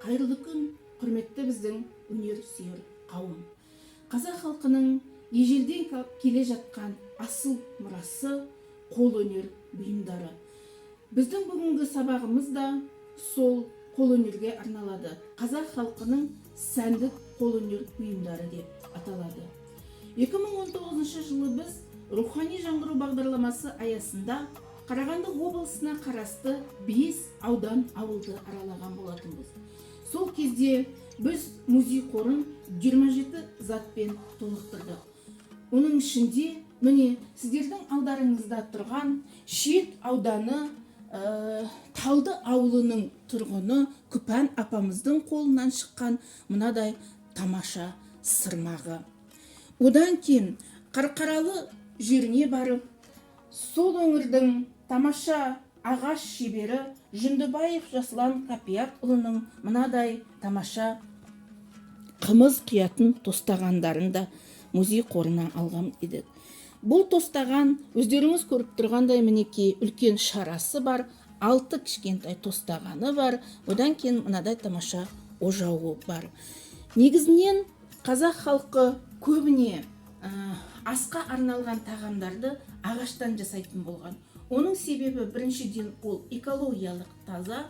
Қайырлы күн, құрметті біздің өнер сүйер қауым. Қазақ халқының ежелден келе жатқан асыл мұрасы қол өнер бұйымдары. Біздің бүгінгі сабағымыз да сол қол өнерге арналады. Қазақ халқының сәндік қол өнер бұйымдары деп аталады. 2019 жылы біз рухани жаңғыру бағдарламасы аясында Қарағанды облысына қарасты 5 аудан ауылды аралаған болатынбыз. Сол кезде біз музей қорын 27 затпен толықтырдық. Оның ішінде міне сіздердің алдарыңызда тұрған Шет ауданы Талды ауылының тұрғыны Күпән апамыздың қолынан шыққан мынадай тамаша сырмағы. Одан кейін Қарқаралы жеріне барып, сол өңірдің тамаша ағаш шебері Жүндібаев Жасұлан Қапиятұлының мынадай тамаша қымыз құятын тостағандарын да музей қорына алған едік. Бұл тостаған өздеріңіз көріп тұрғандай мінекей үлкен шарасы бар, 6 кішкентай тостағаны бар, одан кейін мынадай тамаша ожауы бар. Негізінен қазақ халқы көбіне асқа арналған тағамдарды ағаштан жасайтын болған. Оның себебі біріншіден ол экологиялық таза,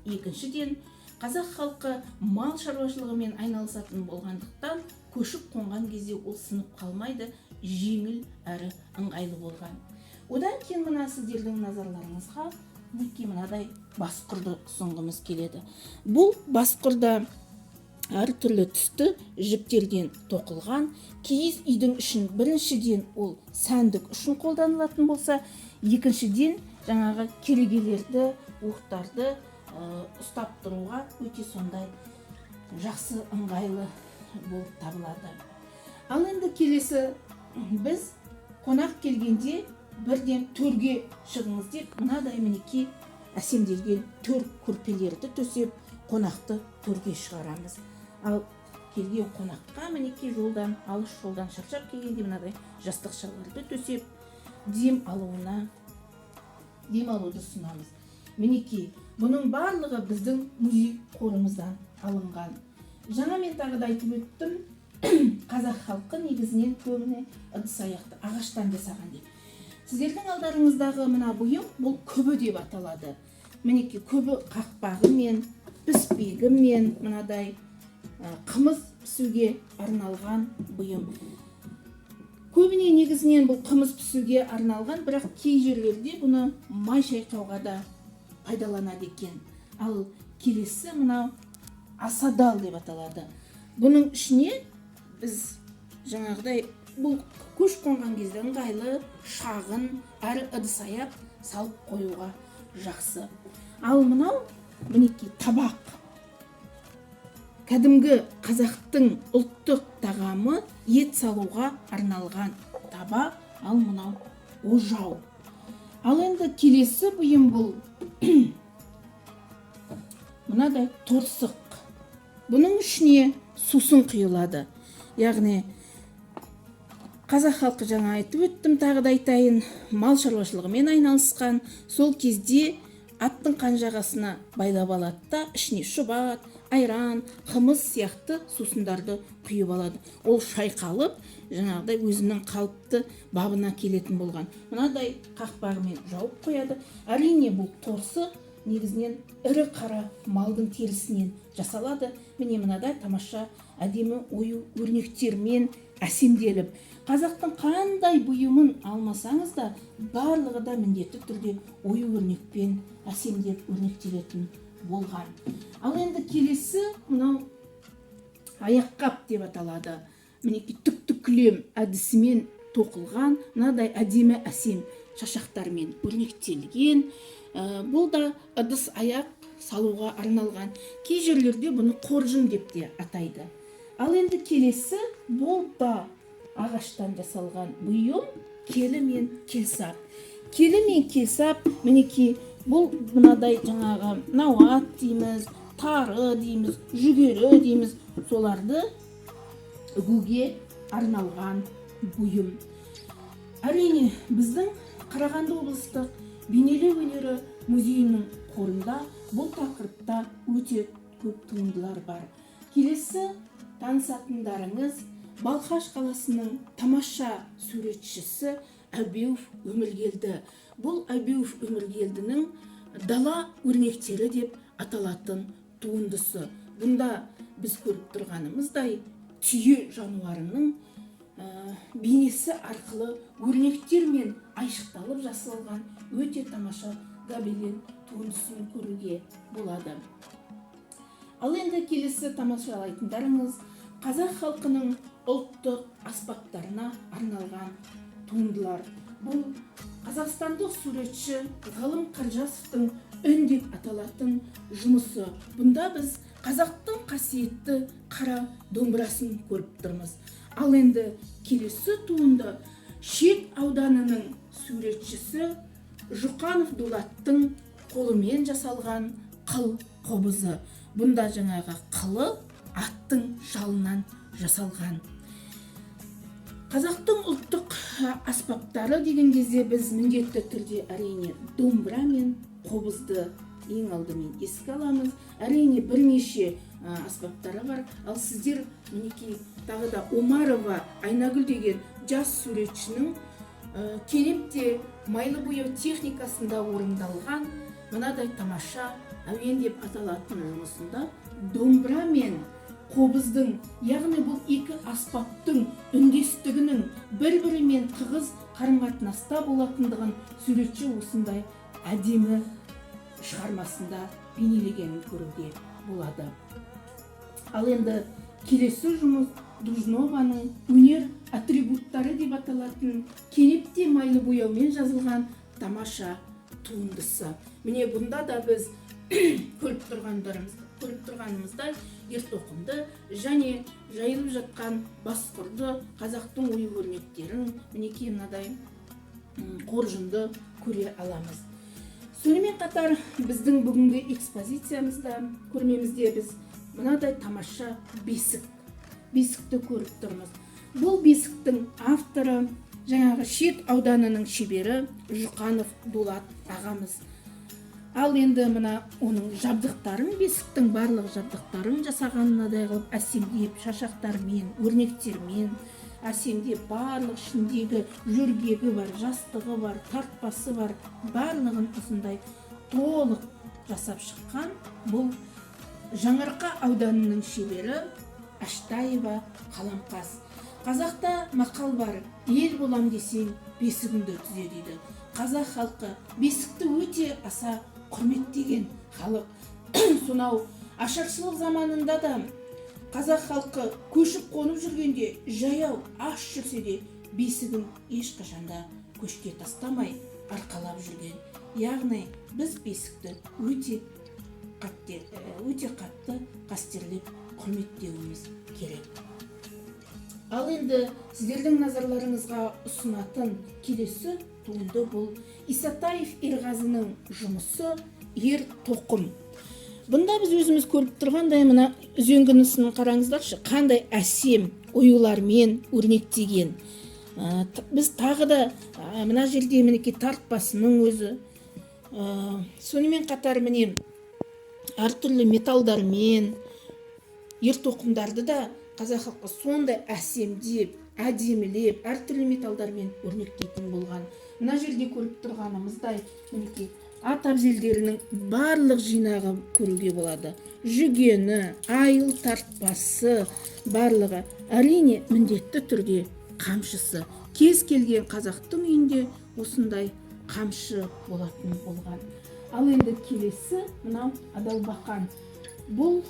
екіншіден қазақ халқы мал шаруашылығымен айналысатын болғандықтан көшіп қонған кезде ол сынып қалмайды, жеңіл әрі ыңғайлы болған. Одан кейін мына сіздердің назарларыңызға мынадай басқұрды ұсынғымыз келеді. Бұл басқұрда әртүрлі түсті жіптерден тоқылған. Киіз үйдің үшін біріншіден ол сәндік үшін қолданылатын болса, екіншіден жаңағы керегелерді, уықтарды ұстап тұруға өте сондай жақсы ыңғайлы болып табылады. Ал енді келесі, біз қонақ келгенде бірден төрге шығыңыз деп мынадай мінекей әсемделген төр көрпелерді төсеп қонақты төрге шығарамыз. Ал келген қонаққа мінекей жолдан, алыс жолдан шаршап келгенде мынадай жастықшаларды төсеп дем алуды ұсынамыз. Мінекей бұның барлығы біздің музей қорымыздан алынған. Жаңа мен тағы да айтып өттім, қазақ халқы негізінен көбіне ыдыс-аяқты ағаштан жасаған деп. Сіздердің алдарыңыздағы мына бұйым бұл күбі деп аталады. Мінекей күбі қақпағы мен піспегі мен мынадай қымыз пісуге арналған бұйым. Көбіне негізінен бұл қымыз пісуге арналған, бірақ кей жерлерде бұны май шайқауға да пайдаланады екен. Ал келесі мынау асадал деп аталады. Бұның ішіне біз жаңағыдай бұл көш қонған кезде ыңғайлы, шағын, әрі ыдыс-аяқ салып қоюға жақсы. Ал мынау мінекей табақ. Кәдімгі қазақтың ұлттық тағамы ет салуға арналған табақ, ал мынау ожау. Ал енді келесі бұйым бұл мынадай торсық. Бұның ішіне сусын құйылады. Яғни қазақ халқы жаңа айтып өттім, тағы да айтайын, мал шаруашылығымен айналысқан, сол кезде аттың қанжағасына байлап алады да, ішіне шұбат, айран, қымыз сияқты сусындарды құйып алады. Ол шайқалып, жаңағыдай өзінің қалыпты бабына келетін болған. Мынадай қақпағымен жауып қояды. Әрине бұл торсы негізінен ірі қара малдың терісінен жасалады. Міне мынадай тамаша әдемі ою өрнектермен әсемделіп, қазақтың қандай бұйымын алмасаңыз да, барлығы да міндетті түрде ою өрнекпен әсемдеп өрнектелетін болған. Ал енді келесі мынау аяққап деп аталады. Мінекей түк-түклем әдісімен тоқылған, мынадай әдемі әсем шашақтармен өрнектелген. Бұл да ыдыс аяқ салуға арналған. Кей жерлерде бұны қоржын деп те атайды. Ал енді келесі бұл да ағаштан жасалған бұйым, келі мен келсап. Келі мен келсап мінекей бұл мынадай жаңағы науат дейміз, тары дейміз, жүгері дейміз, соларды үгуге арналған бұйым. Әрине біздің Қарағанды облыстық бейнелеу өнері музейінің қорында бұл тақырыпта өте көп туындылар бар. Келесі танысатындарыңыз Балқаш қаласының тамаша суретшісі Әбеуов Өміргелді. Бұл Әбеуов Өміргелдінің дала өрнектері деп аталатын туындысы. Бұнда біз көріп тұрғанымыздай түйе жануарының бейнесі арқылы өрнектермен айшықталып жасалған өте тамаша гобелен туындысын көруге болады. Ал енді келесі тамашалайтындарыңыз қазақ халқының ұлттық аспаптарына арналған туындылар. Бұл қазақстандық суретші Ғалым Қаржасовтың үн деп аталатын жұмысы. Бұнда біз қазақтың қасиетті қара домбырасын көріп тұрмыз. Ал енді келесі туынды Шет ауданының суретшісі Жұқанов Дулаттың қолымен жасалған қыл қобызы. Бұнда жаңағы қылы аттың жалынан жасалған. Қазақтың ұлттық аспаптары деген кезде біз міндетті түрде әрине домбыра мен қобызды ең алдымен еске аламыз. Әрине бірнеше аспаптары бар. Ал сіздер мінекей тағы да Омарова Айнагүл деген жас суретшінің Кенепте майлы бояу техникасында орындалған мынадай тамаша әуен деп аталатын жұмысында домбыра мен қобыздың, яғни бұл екі аспаптың үндестігінің бір-бірімен тығыз қарым-қатынаста болатындығын суретші осындай әдемі шығармасында бейнелегенін көруге болады. Ал енді келесі жұмыс Дружнованың өнер атрибуттары деп аталатын Кенепте майлы бояумен жазылған тамаша туындысы. Міне бұнда да біз көріп тұрғанымыздай ертоқымды және жайылып жатқан басқұрды қазақтың ою-өрнектерін мінекей мынадай қоржынды көре аламыз. Сонымен қатар біздің бүгінгі экспозициямызда, көрмемізде біз мынадай тамаша бесікті көріп тұрмыз. Бұл бесіктің авторы жаңағы Шет ауданының шебері Жұқанов Дулат ағамыз. Ал енді мына оның жабдықтарын, бесіктің барлық жабдықтарын жасағанынадай қылып әсемдеп, шашақтармен, өрнектермен әсемдеп, барлық ішіндегі жөргегі бар, жастығы бар, тартпасы бар, барлығын осындай толық жасап шыққан бұл Жаңарқа ауданының шебері Аштаева Қаламқас. Қазақта мақал бар, ел болам десең бесігіңді түзе дейді. Қазақ халқы бесікті өте аса құрметтеген халық. Сонау ашаршылық заманында да қазақ халқы көшіп қонып жүргенде жаяу аш жүрсе де бесігін ешқашанда көшке тастамай арқалап жүрген. Яғни біз бесікті өте қатты қастерлеп құрметтеуіміз керек. Ал енді сіздердің назарларыңызға ұсынатын келесі туынды бұл Исатаев Ерғазының жұмысы Ер тоқым. Бұнда біз өзіміз көріп тұрғандай мына үзеңгінісін қараңыздаршы, қандай әсем оюлармен өрнектеген. Біз тағы да мына жерде мінекей тартпасының өзі, сонымен қатар міне әртүрлі металдармен ер тоқымдарды да қазақ халқы сондай әсемдеп, әдемілеп, әртүрлі металдармен өрнектейтін болған. Мына жерде көріп тұрғанымыздай мінекей ат әбзелдерінің барлық жинағы көруге болады. Жүгені, айыл тартпасы барлығы. Әрине міндетті түрде қамшысы. Кез келген қазақтың үйінде осындай қамшы болатын болған. Ал енді келесі мынау Адалбақан. Бұл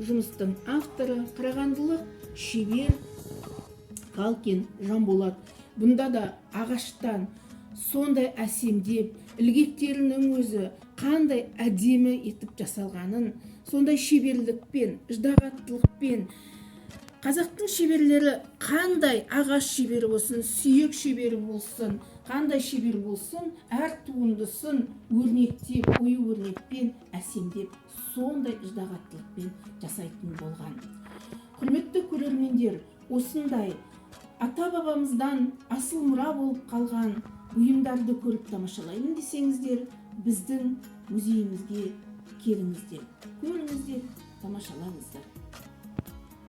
жұмыстың авторы қарағандылық шебер Галкин Жанболат. Бұнда да ағаштан сондай әсемдеп, ілгектерінің өзі қандай әдемі етіп жасалғанын, сондай шеберлікпен, ыждағаттылықпен. Қазақтың шеберлері қандай ағаш шебері болсын, сүйек шебері болсын, қандай шебер болсын, әр туындысын өрнектеп, ою-өрнекпен әсемдеп, сондай ыждағаттылықпен жасайтын болған. Құрметті көрермендер, осындай ата-бабамыздан асыл мұра болып қалған бұйымдарды көріп тамашалаймын десеңіздер, біздің музейімізге келіңіздер, көріңіздер, тамашалаңыздар.